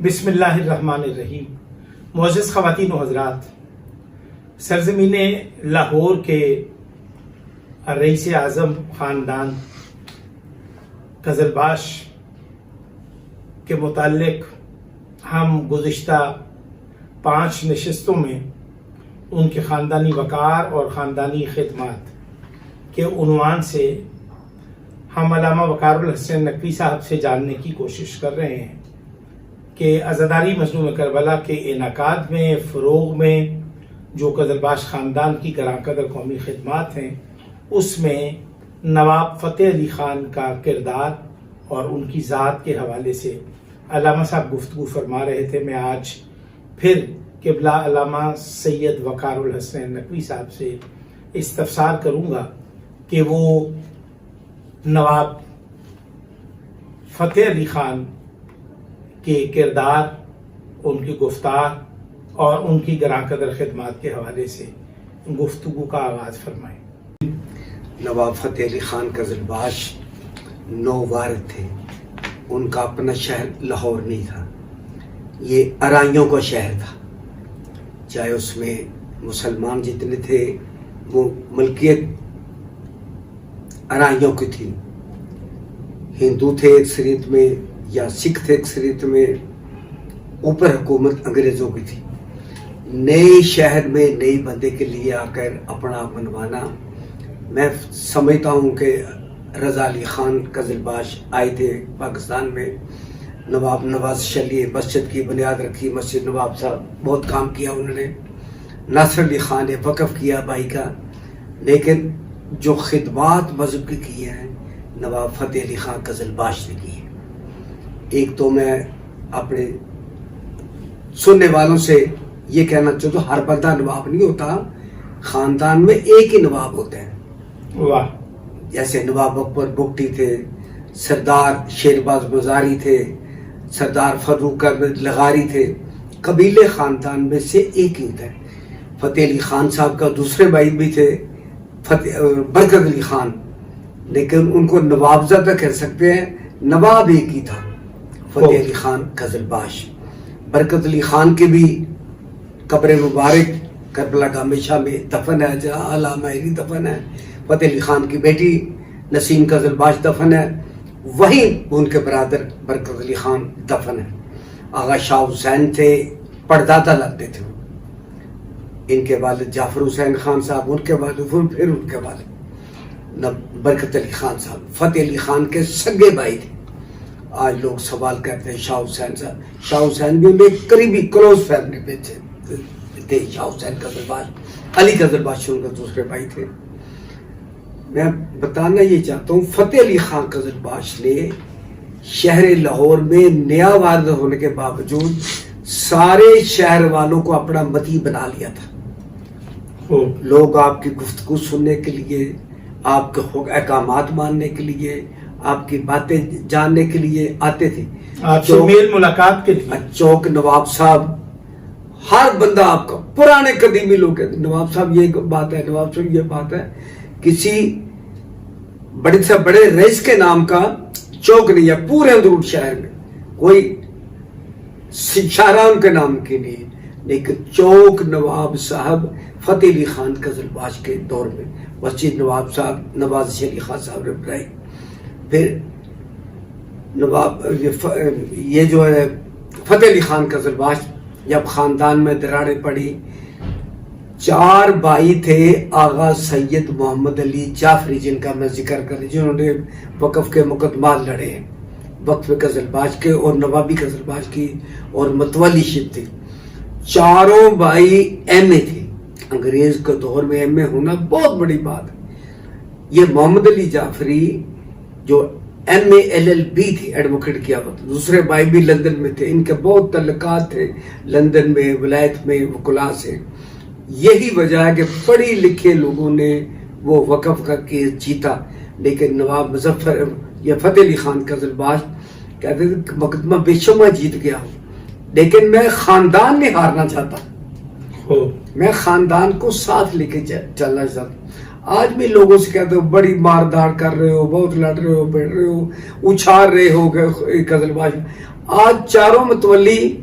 بسم اللہ الرحمن الرحیم۔ معزز خواتین و حضرات، سرزمین لاہور کے رئیس اعظم خاندان قزلباش کے متعلق ہم گزشتہ 5 نشستوں میں ان کے خاندانی وقار اور خاندانی خدمات کے عنوان سے ہم علامہ وقار الحسین نقوی صاحب سے جاننے کی کوشش کر رہے ہیں کہ عزاداری مظلوم کربلا کے انعقاد میں، فروغ میں جو قزلباش خاندان کی گراں قدر قومی خدمات ہیں، اس میں نواب فتح علی خان کا کردار اور ان کی ذات کے حوالے سے علامہ صاحب گفتگو فرما رہے تھے۔ میں آج پھر قبلہ علامہ سید وقار الحسین نقوی صاحب سے استفسار کروں گا کہ وہ نواب فتح علی خان کے کردار، ان کی گفتار اور ان کی گراں قدر خدمات کے حوالے سے گفتگو کا آغاز فرمائیں۔ نواب فتح علی خان قزلباش 9 وارث تھے۔ ان کا اپنا شہر لاہور نہیں تھا، یہ ارائیوں کا شہر تھا۔ چاہے اس میں مسلمان جتنے تھے وہ ملکیت ارائیوں کی تھی، ہندو تھے اکثریت میں یا سکھ تھے اکثریت میں، اوپر حکومت انگریزوں کی تھی۔ نئے شہر میں نئی بندے کے لیے آ کر اپنا بنوانا، میں سمجھتا ہوں کہ رضا علی خان قزلباش آئے تھے پاکستان میں، نواب نواز شلی مسجد کی بنیاد رکھی، مسجد نواب صاحب بہت کام کیا انہوں نے، ناصر علی خان نے وقف کیا بھائی کا، لیکن جو خدمات مذہب کی کی ہیں نواب فتح علی خان قزلباش نے کی ہیں۔ ایک تو میں اپنے سننے والوں سے یہ کہنا چاہتا ہوں، ہر بندہ نواب نہیں ہوتا، خاندان میں ایک ہی نواب ہوتے ہیں۔ واہ! جیسے نواب اکبر بگٹی تھے، سردار شیرباز مزاری تھے، سردار فاروق احمد لغاری تھے، قبیلے خاندان میں سے ایک ہی ہوتا ہے۔ فتح علی خان صاحب کا دوسرے بھائی بھی تھے برکت علی خان، لیکن ان کو نواب زیادہ کہہ سکتے ہیں، نواب ایک ہی تھا، فتح علی خان قزلباش۔ برکت علی خان کی بھی قبر مبارک کربلا کا ہمیشہ میں دفن ہے، جہاں علامہ دفن ہے۔ فتح علی خان کی بیٹی نسیم قزلباش دفن ہے، وہیں ان کے برادر برکت علی خان دفن ہے۔ آغا شاہ حسین تھے، پردادا لگتے تھے ان کے والد جعفر حسین خان صاحب، ان کے والد پھر ان کے والد برکت علی خان صاحب فتح علی خان کے سگے بھائی تھے۔ آج لوگ سوال کرتے ہیں شاہ حسین صاحب، شاہ حسین بھی ان کے قریبی کلوز فیملی پہ تھے۔ شاہ حسین قزلباش، علی قزلباش ان کے دوسرے بھائی تھے۔ میں بتانا یہ چاہتا ہوں، فتح علی خان قزلباش نے شہر لاہور میں نیا وارد ہونے کے باوجود سارے شہر والوں کو اپنا متی بنا لیا تھا۔ لوگ آپ کی گفتگو سننے کے لیے، آپ کے احکامات ماننے کے لیے، آپ کی باتیں جاننے کے لیے آتے تھے، آپ سے میل ملاقات کے لیے۔ چوک نواب صاحب، ہر بندہ آپ کا پرانے قدیمی لوگ کہتے ہیں نواب صاحب یہ بات ہے، نواب صاحب یہ بات ہے۔ کسی بڑے سے بڑے رئیس کے نام کا چوک نہیں ہے پورے اندرون شہر میں، کوئی شاہراہ ان کے نام کی نہیں ہے، لیکن چوک نواب صاحب فتح علی خان قزلباش کے دور میں مسجد نواب صاحب نواز علی خان صاحب نے بنائی۔ پھر نواب یہ جو ہے فتح علی خان قزلباش، جب خاندان میں دراڑیں پڑی، 4 بھائی تھے آغا سید محمد علی جعفری، جن کا میں ذکر کروں، جنہوں نے وقف کے مقدمات لڑے ہیں، وقف قزلباش کے اور نوابی قزلباش کی اور متولی شپ تھی۔ 4 بھائی ایم اے تھے۔ انگریز کے دور میں ایم اے ہونا بہت بڑی بات ہے۔ یہ محمد علی جعفری جو M A L L B تھی، ایڈوکیٹ کیا ہوا تھا، دوسرے بھائی بھی لندن میں تھے، ان کے بہت تعلقات تھے لندن میں، ولایت میں، وکلاء سے۔ یہی وجہ ہے کہ پڑھی لکھے لوگوں نے وہ وقف کا کیس جیتا، لیکن نواب مظفر یا فتح علی خان قزلباش کہتے تھے کہ مقدمہ بے شمار جیت گیا ہوں، لیکن میں خاندان نہیں ہارنا چاہتا، میں خاندان کو ساتھ لے کے چلنا چاہتا ہوں۔ آج بھی لوگوں سے کہتے ہو بڑی مار دھاڑ کر رہے ہو، بہت لڑ رہے ہو، بیٹھ رہے ہو، اچھار رہے ہو قزلباش۔ آج چاروں متولی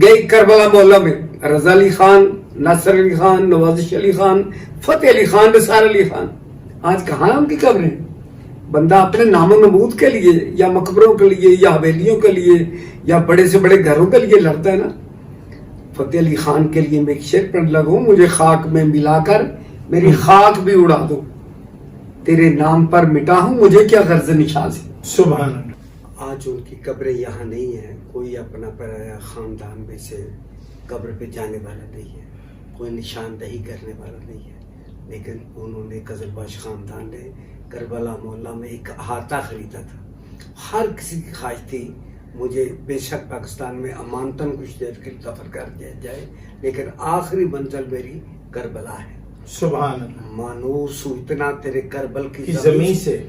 گئے کربلا مولا میں، رضا علی خان، ناصر علی خان، نوازش علی خان، فتح علی خان، نثار علی خان، آج کہاں ان کی قبریں؟ بندہ اپنے نام و نمود کے لیے یا مقبروں کے لیے یا حویلیوں کے لیے یا بڑے سے بڑے گھروں کے لیے لڑتا ہے نا. فتح علی خان کے لیے میں ایک شعر پڑھنے لگا ہوں، مجھے خاک میں ملا کر میری خاک بھی اڑا دو، تیرے نام پر مٹا ہوں مجھے کیا غرض نشان سے. سبحان اللہ. آج ان کی قبریں یہاں نہیں ہیں، کوئی اپنا پرایا خاندان میں سے قبر پہ جانے والا نہیں ہے، کوئی نشاندہی کرنے والا نہیں ہے. لیکن انہوں نے قزلباش خاندان نے کربلا محلہ میں ایک احاطہ خریدا تھا. ہر کسی کی خواہش تھی مجھے بے شک پاکستان میں امانتاً کچھ دیر کے لیے دفن کر دیا جائے، لیکن آخری منزل میری کربلا ہے. سبحان اللہ. مانوس ہوں اتنا تیرے کربل کی زمین سے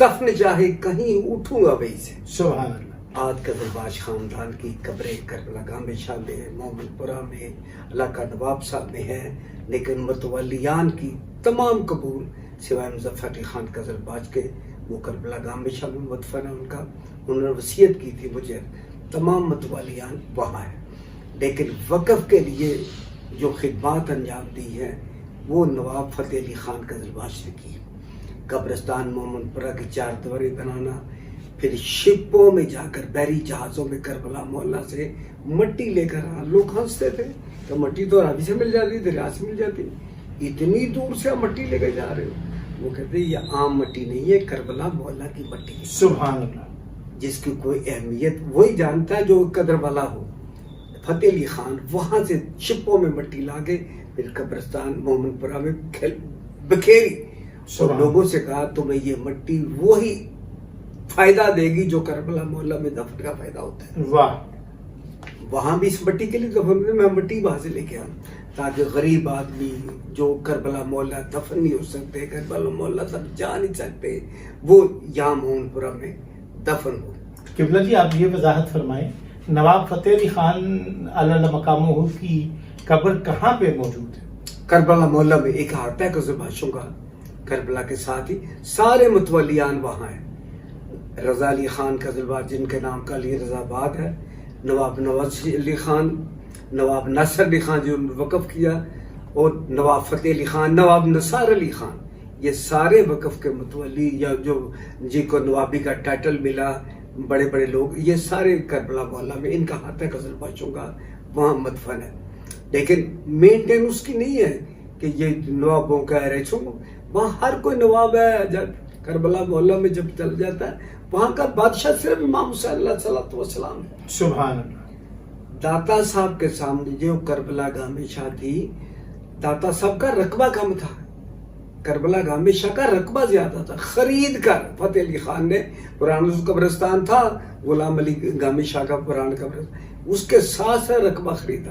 دفن چاہے کہیں اٹھوں گا وہیں سے. سبحان اللہ. آج قزلباش خاندان کی قبریں کربلا گاہ میں شامل ہے، محمد پورہ میں، علاقہ نواب صاحب میں ہے، لیکن متولیان کی تمام قبول سوائے مظفر علی خان قزلباش کے وہ کربلا گاہ میں شامل مدفن ہے ان کا. انہوں نے وصیت کی تھی مجھے تمام متولیان وہاں ہیں. لیکن وقف کے لیے جو خدمات انجام دی ہیں وہ نواب فتح علی خان قزلباش نے کی. قبرستان محمد پورہ کی 4 دیواری بنانا، پھر شپوں میں جا کر بحری جہازوں میں کربلا محلہ سے مٹی لے کر آنا. لوگ ہنستے تھے کہ مٹی تو راوی سے مل جاتی، دریا سے مل جاتی، اتنی دور سے آپ مٹی لے کے جا رہے ہو. وہ کہتے ہیں یہ عام مٹی نہیں ہے، کربلا محلہ کی مٹی ہے. سبحان اللہ. جس کی کوئی اہمیت وہی جانتا ہے جو قدر والا ہو. فتح علی خان وہاں سے شپوں میں مٹی لا کے پھر قبرستان محمد پورہ میں بکھیری اور لوگوں سے کہا تمہیں یہ مٹی وہی فائدہ دے گی جو کربلا محلہ میں دفن کا فائدہ ہوتا ہے. واہ. وہاں بھی اس مٹی کے لیے دفن میں مٹی وہاں سے لے کے آؤں تاکہ غریب آدمی جو کربلا محلہ دفن نہیں ہو سکتے، کربلا محلہ تک جا نہیں سکتے، وہ یہاں محمد پورہ میں دفن ہو. قبلہ جی آپ یہ وضاحت فرمائیں، نواب فتح علی خان علیہ مقامہ کی قبر کہاں پہ موجود ہے؟ کربلا محلہ میں ایک احاطہ ہے قزلباشوں کا. کربلا کے ساتھ ہی سارے متولیان وہاں ہیں. رضا علی خان قزلباش جن کے نام کا علی رضا آباد ہے، نواب نواز علی خان، نواب ناصر علی خان جو وقف کیا، اور نواب فتح علی خان، نواب نثار علی خان، یہ سارے وقف کے متولی یا جو جن کو نوابی کا ٹائٹل ملا بڑے بڑے لوگ، یہ سارے کربلا محلہ میں ان کا ہاتھ ہے قزلباشوں کا، وہاں مدفن ہے. لیکن مینٹیننس کی نہیں ہے کہ یہ نوابوں کا ہے ریچوں، وہاں ہر کوئی نواب ہے. جب کربلا محلہ میں جب چل جاتا ہے وہاں کا بادشاہ صرف امام حسین علیہ الصلوۃ والسلام ہے. سبحان اللہ. داتا صاحب کے سامنے جو کربلا گاہ میں شاہ تھی، داتا صاحب کا رقبہ کم تھا، کربلا گاہ میں شاہ کا رقبہ زیادہ تھا. خرید کر فتح علی خان نے پرانا قبرستان تھا غلام علی گامی شاہ کا پرانا قبرستان، اس کے ساتھ رقبہ خریدا.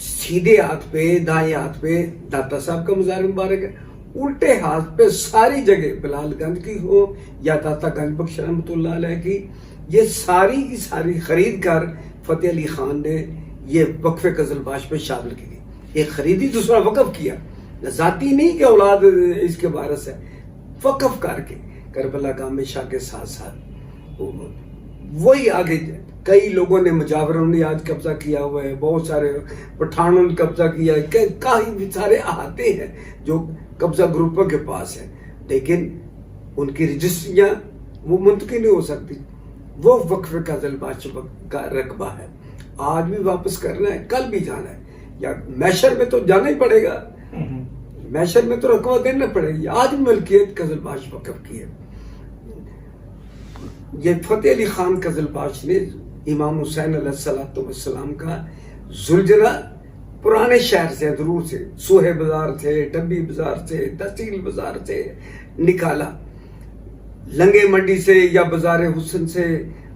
سیدھے ہاتھ پہ دائیں ہاتھ پہ داتا صاحب کا مزار مبارک ہے، الٹے ہاتھ پہ ساری جگہ بلال گنج کی ہو یا داتا گنج بخش رحمۃ اللہ علیہ کی، یہ ساری کی ساری خرید کر فتح علی خان نے یہ وقف قزلباش میں شامل کی. ایک خریدی دوسرا وقف کیا، ذاتی نہیں کہ اولاد اس کے وارث ہے، وقف کر کے کربلا گاہ میں شاہ کے ساتھ ساتھ وہی آگے. کئی لوگوں نے مجاوروں نے آج قبضہ کیا ہوا ہے، بہت سارے پٹھانوں نے قبضہ کیا ہے، کئی سارے احاطے ہیں جو قبضہ گروپوں کے پاس ہیں، لیکن ان کی رجسٹریاں وہ منتقل نہیں ہو سکتی. وہ وقف قزلباش کا رقبہ ہے، آج بھی واپس کرنا ہے، کل بھی جانا ہے، یا میشر میں تو جانا ہی پڑے گا، میشر میں تو رقبہ دینا پڑے گی. آج ملکیت قزلباش وقف کی ہے. یہ فتح علی خان قزلباش نے امام حسین علیہ السلام کا زلجلہ پرانے شہر سے، دور سے، سوہے بازار سے، ڈبی بازار سے، تحصیل بازار سے نکالا، لنگے منڈی سے یا بازار حسن سے.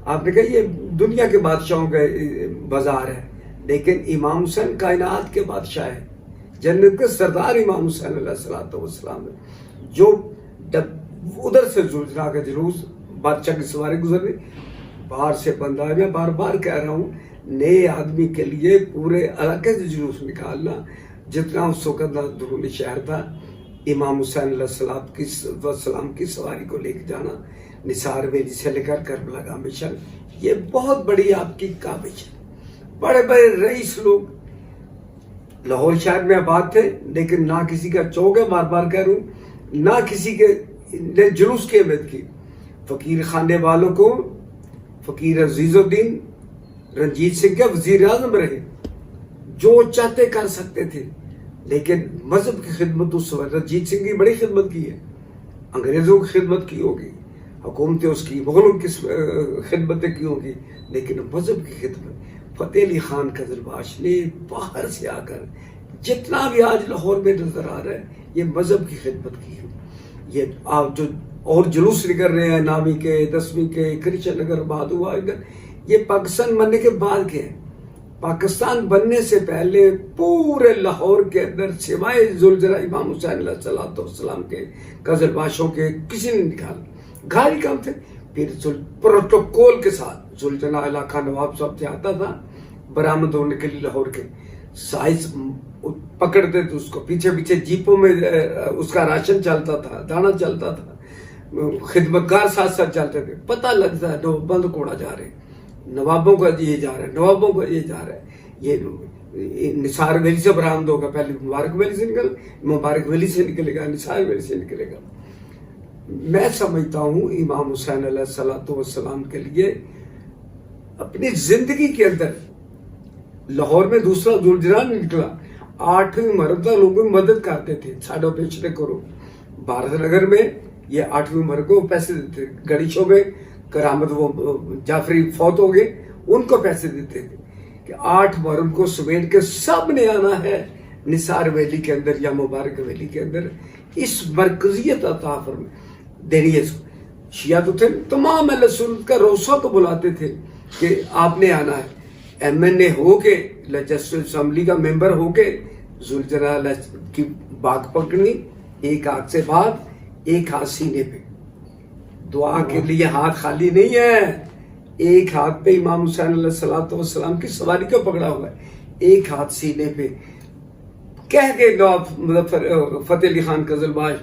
آپ نے کہا یہ دنیا کے بادشاہوں کا بازار ہے، لیکن امام حسین کائنات کے بادشاہ ہے، جنت کے سردار امام حسین علیہ السلام ہے. جو ادھر سے زلجلہ کا جلوس بادشاہ کی سواری گزر رہی، باہر سے بندہ آ گیا. بار بار کہہ رہا ہوں، نئے آدمی کے لیے پورے علاقے سے جلوس نکالنا، جتنا اس وقت درونی شہر تھا، امام حسین علیہ السلام کی سواری کو لے کے جانا نثار ویلی سے لے کر کربلا کا مشن، یہ بہت بڑی آپ کی کاوش ہے. بڑے بڑے رئیس لوگ لاہور شہر میں آباد تھے، لیکن نہ کسی کا چوک ہے، بار بار کہہ رہا ہوں، نہ کسی کے نے جلوس کی اہمیت کی. فقیر خانے والوں کو فقیر عزیز الدین رنجیت سنگھ کے وزیر اعظم رہے، جو چاہتے کر سکتے تھے، لیکن مذہب کی خدمت اس وقت رنجیت سنگھ کی بڑی خدمت کی ہے، انگریزوں کی خدمت کی ہوگی، حکومتیں اس کی مغلوں کی خدمتیں کی ہوگی، لیکن مذہب کی خدمت فتح علی خان قزلباش نے باہر سے آ کر جتنا بھی آج لاہور میں نظر آ رہا ہے یہ مذہب کی خدمت کی ہے. یہ آپ جو اور جلوس نکل رہے ہیں 9ویں کے 10ویں کے کرشن نگر آباد ہوا ادھر، یہ پاکستان بننے کے بعد کے ہیں. پاکستان بننے سے پہلے پورے لاہور کے اندر سوائے زلجرہ امام حسین علیہ السلام کے قزلباشوں کے کسی نے نکالا، گھر کام تھے. پھر پروٹوکول کے ساتھ زلجرہ علاقہ نواب صاحب سے آتا تھا برآمد ہونے کے لیے لاہور کے، سائز پکڑتے تھے اس کو، پیچھے پیچھے جیپوں میں اس کا راشن چلتا تھا، دانا چلتا تھا، خدمتگار ساتھ ساتھ چلتے تھے. پتہ لگتا ہے بند کوڑا جا رہے ہیں، نوابوں کا یہ جا رہا ہے، نوابوں کا یہ جا رہا ہے. یہ نثار ویلی سے برآمد ہوگا، پہلے مبارک ویلی سے نکل، مبارک ویلی سے نکلے گا، نثار ویلی سے نکلے گا. میں سمجھتا ہوں امام حسین علیہ السلام کے لیے اپنی زندگی کے اندر لاہور میں دوسرا زلجرہ نہیں نکلا. 8ویں مرتبہ لوگوں کی مدد کرتے تھے، ساڈو پیچھے کرو. بھارت نگر میں یہ 8ویں مرتبہ کو پیسے دیتے، گڑیشوں میں کرامت وہ جعفری فوت ہو گئے، ان کو پیسے دیتے تھے کہ 8 محرم کو سمیٹ کے سب نے آنا ہے نثار ویلی کے اندر یا مبارک ویلی کے اندر. اس مرکزیت عطا فرمائے دینی ہے. شیعہ تو تھے، تمام اہل سنت کا روسہ کو بلاتے تھے کہ آپ نے آنا ہے. ایم این اے ہو کے، لیجسلیٹو اسمبلی کا ممبر ہو کے زلجرہ کی باغ پکڑنی، ایک ہاتھ سے باغ، ایک ہاتھ سینے پہ. دعا کے لیے ہاتھ خالی نہیں ہے، ایک ہاتھ پہ امام حسین علیہ السلام کی سواری کو پکڑا ہوا ہے، ایک ہاتھ سینے پہ. کہہ کے نواب مظفر فتح علی خان قزلباش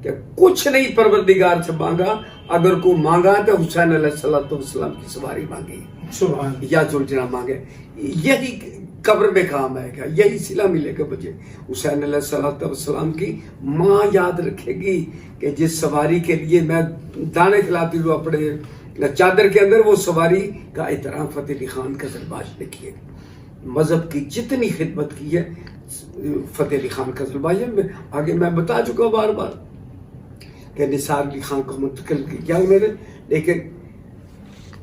کہ کچھ نہیں پروردگار سے مانگا، اگر کو مانگا تو حسین علیہ السلام کی سواری مانگی یا زلجرہ مانگے. یہی قبر میں کام آئے گا، یہی صلہ ملے گا مجھے. حسین علیہ السلام کی ماں یاد رکھے گی کہ جس سواری کے لیے میں دانے کھلاتی ہوں اپنے چادر کے اندر، وہ سواری کا احترام فتح علی خان قزلباش نے کیے. مذہب کی جتنی خدمت کی ہے فتح علی خان قزلباش میں، آگے میں بتا چکا ہوں بار بار کہ نثار علی خان کو منتقل کیا انہوں نے. لیکن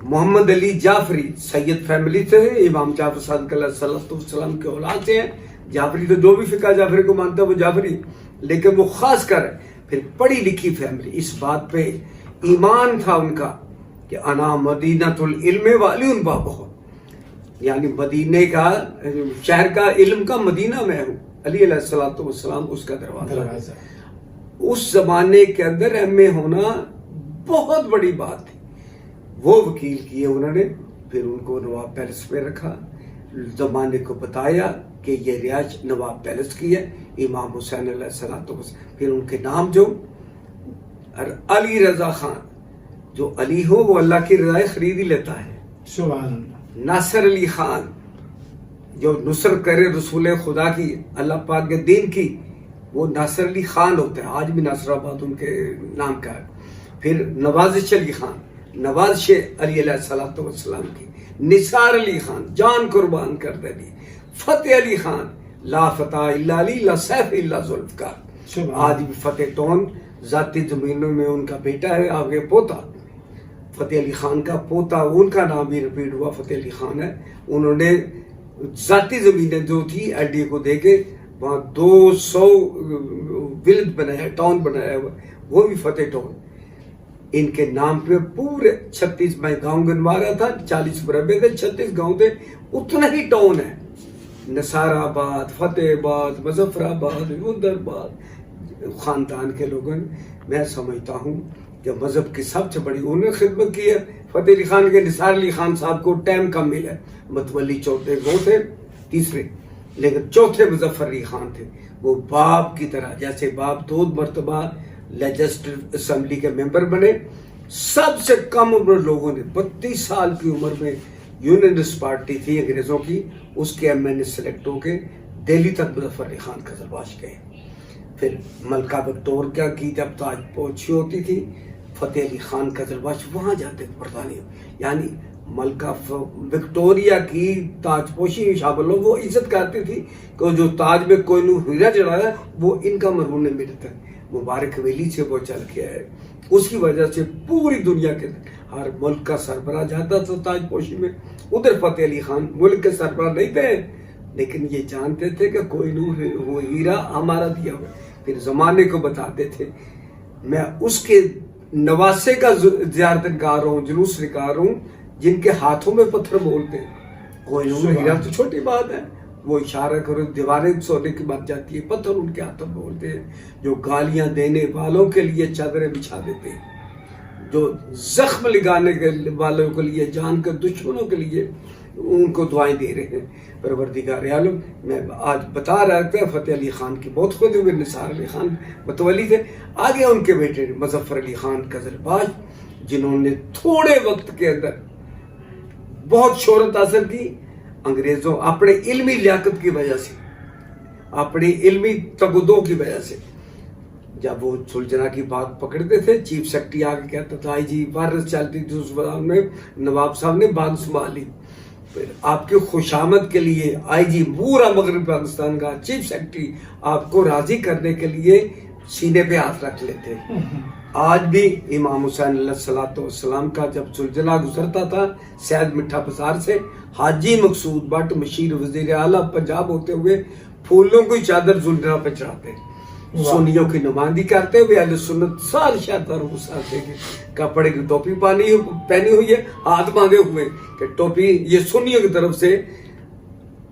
محمد علی جعفری سید فیملی سے ہیں، امام جعفر صادق علیہ السلام کے اولاد سے ہیں. جعفری تو جو بھی فقہ جعفری کو مانتا ہے وہ جعفری، لیکن وہ خاص کر پھر پڑھی لکھی فیملی. اس بات پہ ایمان تھا ان کا کہ انا مدینۃ العلم والی ان بابہ، یعنی مدینے کا شہر کا علم کا مدینہ میں ہوں. علی علیہ السلام اس کا دروازہ. اس زمانے کے اندر ایم اے ہونا بہت بڑی بات تھی. وہ وکیل کیے انہوں نے، پھر ان کو نواب پیلس میں رکھا، زمانے کو بتایا کہ یہ رہائش نواب پیلس کی ہے، امام حسین علیہ السلام. پھر ان کے نام جو علی رضا خان، جو علی ہو وہ اللہ کی رضا خرید ہی لیتا ہے. سبحان اللہ. ناصر علی خان جو نصرت کرے رسول خدا کی، اللہ پاک کے دین کی، وہ ناصر علی خان ہوتا ہے. آج بھی ناصر آباد ان کے نام کا ہے. پھر نوازش علی خان، نوازش علی علیہ السلام کی. نثار علی خان جان قربان کر دے دی. فتح علی خان لا فتح الا علی لا سیف الا ذوالفقار. آج بھی فتح ٹون ذاتی زمینوں میں ان کا بیٹا ہے، آگے پوتا فتح علی خان کا پوتا، ان کا نام بھی ریپیٹ ہوا فتح علی خان ہے. انہوں نے ذاتی زمینیں جو تھی ایل ڈی اے کو دے کے وہاں 200 ولیج بنایا، ٹاؤن بنایا ہوا، وہ بھی فتح ٹاؤن. ان کے نام پہ پورے 36 میں گاؤں گنوا رہا تھا، 40 مربع تھے، 36 گاؤں تھے، اتنا ہی ٹاؤن ہے. نثار آباد، فتح آباد، مظفر آباد، گندرباد خاندان کے لوگوں. میں سمجھتا ہوں کہ مذہب کی سب سے بڑی انہوں نے خدمت کی ہے. فتح علی خان کے نثار علی خان صاحب کو ٹائم کم ملا، متولی چوتھے وہ تھے، تیسرے، لیکن چوتھے مظفر علی خان تھے. وہ باپ کی طرح، جیسے باپ 2 مرتبہ لیجسلیٹو اسمبلی کے ممبر بنے، سب سے کم عمر لوگوں نے 32 سال کی عمر میں یونینسٹ پارٹی تھی انگریزوں کی، اس کے ایم سلیکٹ ہو کے دہلی تک مظفر علی خان قزلباش گئے. پھر ملکہ وکٹوریہ کی جب تاج پوشی ہوتی تھی، فتح علی خان قزلباش وہاں جاتے تھے برطانیہ، یعنی ملکہ وکٹوریہ کی تاج پوشی میں شامل ہو. وہ عزت کرتی تھی کہ جو تاج میں کوئی نور ہیرا چڑھایا وہ ان کا مرہون نے ملتا ہے. مبارک ویلی سے وہ چل کے آئے، اس کی وجہ سے پوری دنیا کے ہر ملک کا سربراہ جاتا تھا تاج پوشی میں. ادھر فتح علی خان ملک کے سربراہ نہیں تھے، لیکن یہ جانتے تھے کہ کوئی نور وہ ہیرا ہمارا دیا ہوا. پھر زمانے کو بتاتے تھے میں اس کے نواسے کا زیارت گار ہوں، جلوس نکار ہوں، جن کے ہاتھوں میں پتھر بولتے ہیں. کوئی نور ہیرا تو چھوٹی بات ہے، وہ اشارہ کرو دیواریں سونے کی بن جاتی ہے، پتھر ان کے ہاتھوں میں بولتے ہیں. جو گالیاں دینے والوں کے لیے چادریں بچھا دیتے ہیں، جو زخم لگانے والوں کے لیے، جان کے دشمنوں کے لیے ان کو دعائیں دے رہے ہیں. پروردگار عالم، میں آج بتا رہا تھا فتح علی خان کی بہت خود ہوئے، نثار علی خان متولی تھے. آگے ان کے بیٹے مظفر علی خان قزلباش، جنہوں نے تھوڑے وقت کے اندر بہت شہرت حاصل کی انگریزوں اپنے علمی لیاقت کی وجہ سے، اپنی علمی تگدوں کی وجہ سے. جب وہ سلجنا کی بات پکڑتے تھے، چیف سیکرٹری آگے کہتا تھا آئی جی وارث چلتی تھی اس وقت میں، نواب صاحب نے بات سنبھالی. پھر آپ کی خوشامد کے لیے آئی جی پورا مغرب پاکستان کا چیف سیکرٹری آپ کو راضی کرنے کے لیے سینے پہ ہاتھ رکھ لیتے. آج بھی امام حسین علیہ الصلوۃ والسلام کا جب سلجنا گزرتا تھا سید مٹھا بازار سے، حاجی مقصود بٹ مشیر وزیر اعلیٰ پنجاب ہوتے ہوئے پھولوں کی چادر سلجنا پہ چڑھاتے، سنیوں کی نمائندگی کرتے ہوئے. اہل سنت سال شہدار گزارتے ہیں، کپڑے کی ٹوپی پہنی ہوئی ہے، ہاتھ باندھے ہوئے کہ ٹوپی یہ سنیوں کی طرف سے.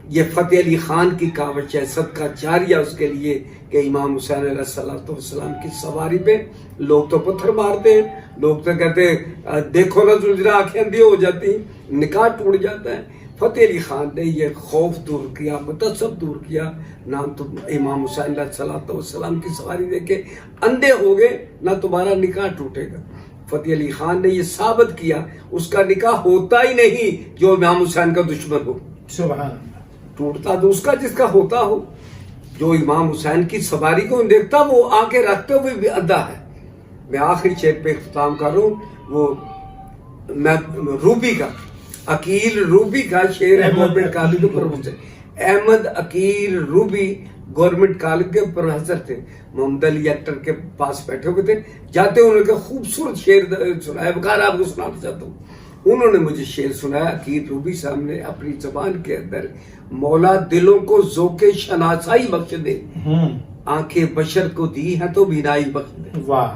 یہ فتح علی خان کی کاوش ہے، صدقہ جاریہ اس کے لیے کہ امام حسین علیہ السلام کی سواری پہ لوگ تو پتھر مارتے ہیں، لوگ تو کہتے ہیں دیکھو نا سلجنا، آنکھیں اندھی ہو جاتی ہیں، نکاح ٹوٹ جاتا ہے. فتح علی خان نے یہ خوف دور کیا، متعصب دور کیا. نہ تو امام حسین علیہ السلام کی سواری دیکھ کے اندھے ہو گئے، نہ تمہارا نکاح ٹوٹے گا. فتح علی خان نے یہ ثابت کیا اس کا نکاح ہوتا ہی نہیں جو امام حسین کا دشمن ہو. سبحان اللہ. ٹوٹتا تو اس کا جس کا ہوتا ہو. جو امام حسین کی سواری کو دیکھتا وہ آنکھیں رکھتے ہوئے بھی اندھا ہے. میں آخری شعر پہ اختتام کر رہا ہوں، وہ میں روبی کا، عقیل روبی کا شعر ہے، گورنمنٹ کالج کے professor Ahmad Aqeel Rubi government college کے پروفیسر تھے. محمد علی ایکٹر کے پاس بیٹھے ہوئے تھے، جاتے انہوں نے خوبصورت شعر سنایا، بغیر آپ کو سنانا چاہتا ہوں. انہوں نے مجھے شعر سنایا. عقیل روبی صاحب نے اپنی زبان کے اندر مولا دلوں کو ذوق شناسائی بخش دے، آنکھیں بشر کو دی ہیں تو بینائی بخش دے. واہ.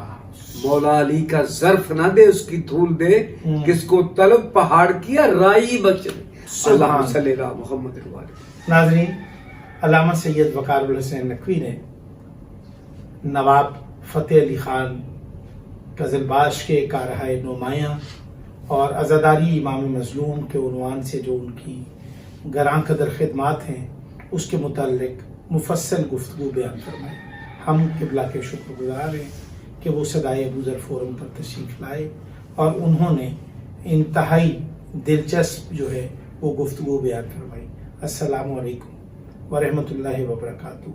مولا علی کا ظرف نہ دے اس کی دھول دے، کس کو طلب پہاڑ کیا رائی بخش دے. اللہم صلی علی محمد. ناظرین، علامہ سید وقار الحسین نقوی نے نواب فتح علی خان قزلباش کے کارہائے نمایاں اور عزاداری امام مظلوم کے عنوان سے جو ان کی گراں قدر خدمات ہیں اس کے متعلق مفصل گفتگو بیان فرمائی. ہم قبلہ کے شکر گزار ہیں کہ وہ صدائے ابوذر فورم پر تشریف لائے اور انہوں نے انتہائی دلچسپ جو ہے وہ گفتگو بیان فرمائی. السلام علیکم ورحمۃ اللہ وبرکاتہ.